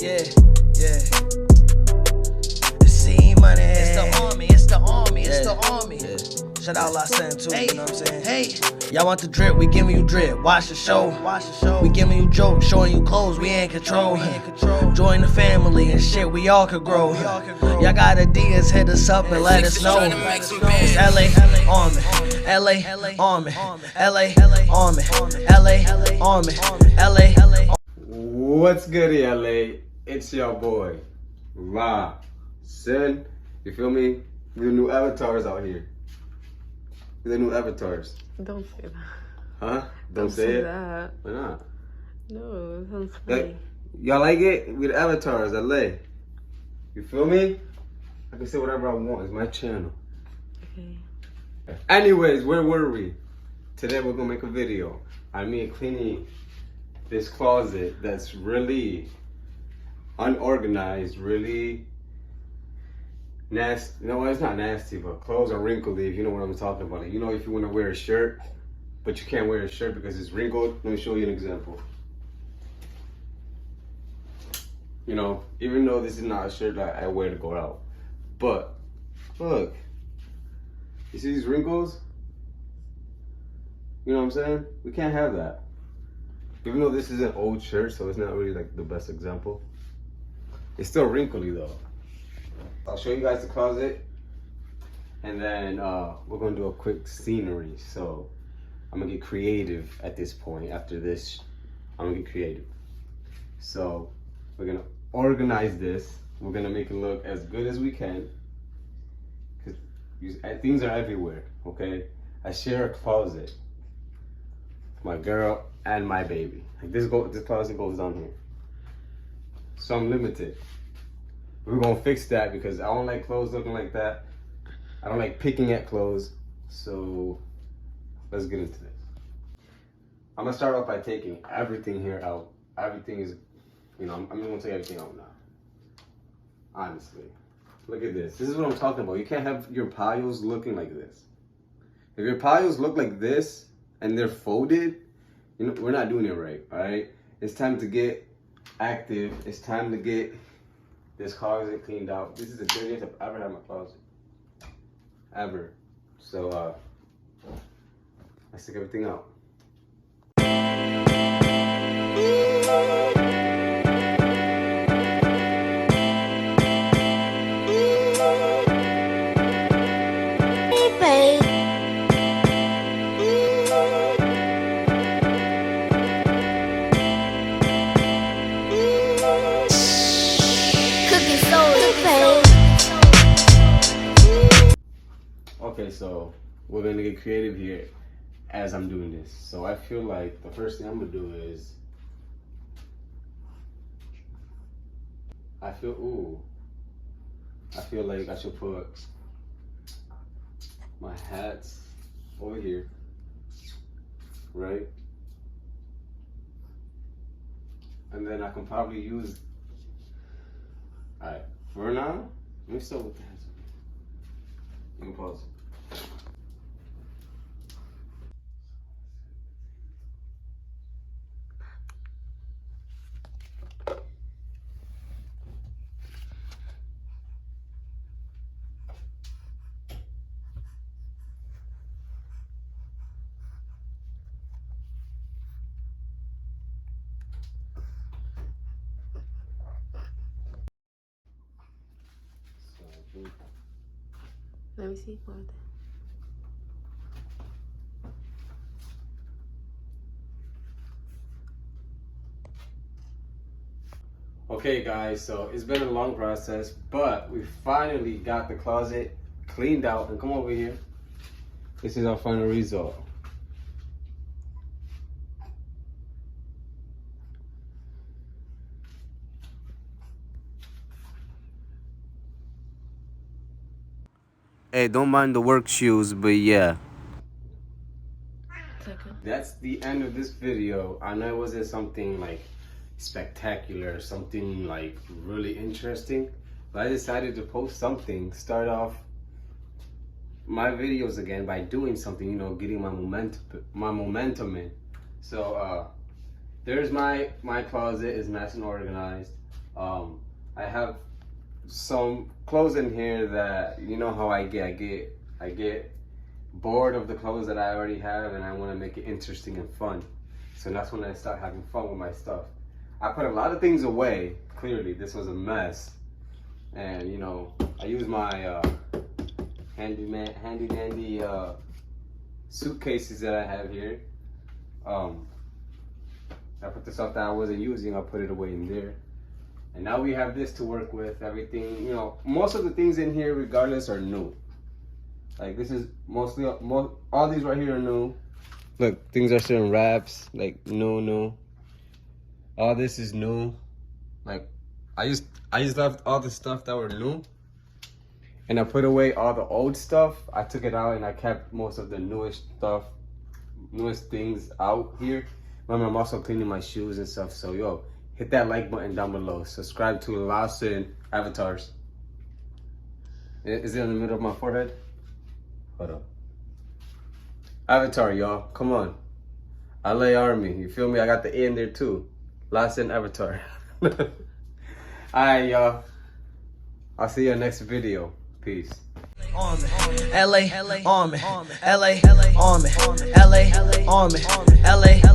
Yeah, yeah. The C money. It's the army, it's the army, it's the army. Yeah. Shout out La Sen too, you know what I'm saying? Hey, y'all want the drip, we giving you drip. Watch the show, we giving you jokes, showing you clothes, we in control. Join the family and shit, we all could grow. Y'all got ideas, hit us up and let us know. It's LA Army, LA Army, LA Army, LA Army, LA. What's good, LA? It's your boy, La Sen. You feel me? We're the new avatars out here. We're the new avatars. Don't say that. Huh? Don't say it? That. Why not? No, it sounds funny. Y'all like it? We're the avatars, LA. You feel me? I can say whatever I want. It's my channel. Okay. Anyways, where were we? Today we're gonna make a video on me cleaning this closet that's really unorganized, really nasty. No, it's not nasty, but clothes are wrinkly, if you know what I'm talking about. You know, if you want to wear a shirt, but you can't wear a shirt because it's wrinkled. Let me show you an example. You know, even though this is not a shirt that I wear to go out, but look, you see these wrinkles? You know what I'm saying? We can't have that. Even though this is an old shirt, so it's not really like the best example. It's still wrinkly though. I'll show you guys the closet, and then we're gonna do a quick scenery. So I'm gonna get creative at this point. After this, I'm gonna get creative. So we're gonna organize this. We're gonna make it look as good as we can, because things are everywhere, okay? I share a closet, my girl and my baby. Like this closet goes down here. So I'm limited. We're gonna fix that because I don't like clothes looking like that. I don't like picking at clothes. So let's get into this. I'm gonna start off by taking everything here out. Everything is, you know, I'm gonna take everything out now. Honestly, look at this. This is what I'm talking about. You can't have your piles looking like this. If your piles look like this and they're folded, you know, we're not doing it right, all right? It's time to get active. It's time to get this closet cleaned out. This is the dirtiest I've ever had in my closet. Ever. So, let's take everything out. Okay, so we're gonna get creative here as I'm doing this. So I feel like the first thing I'm gonna do is I feel like I should put my hats over here, right? And then I can probably use, alright, for now, let me start with the hats. Let me pause. Let me see what. Okay guys, so it's been a long process, but we finally got the closet cleaned out. And come over here. This is our final result. Hey, don't mind the work shoes, but yeah. That's the end of this video. I know it wasn't something like spectacular, something like really interesting, but I decided to post something, start off my videos again by doing something, you know, getting my momentum in. So there's my closet is nice and organized. I have some clothes in here that, you know how I get bored of the clothes that I already have, and I want to make it interesting and fun. So that's when I start having fun with my stuff. I put a lot of things away. Clearly, this was a mess, and you know, I use my handy dandy suitcases that I have here. I put the stuff that I wasn't using, I put it away in there. And now we have this to work with. Everything, you know, most of the things in here, regardless, are new. Like this is mostly, all these right here are new. Look, things are still in wraps, like new. All this is new. Like I just left all the stuff that were new, and I put away all the old stuff. I took it out and I kept most of the newest things out here. Remember, I'm also cleaning my shoes and stuff. So yo, hit that like button down below. Subscribe to Lawson Avatars. Is it in the middle of my forehead? Hold up. Avatar, y'all. Come on. LA Army. You feel me? I got the A in there too. Lawson Avatar. Alright, y'all. I'll see you in the next video. Peace. Army, LA, Army, LA, Army, LA, Army, LA.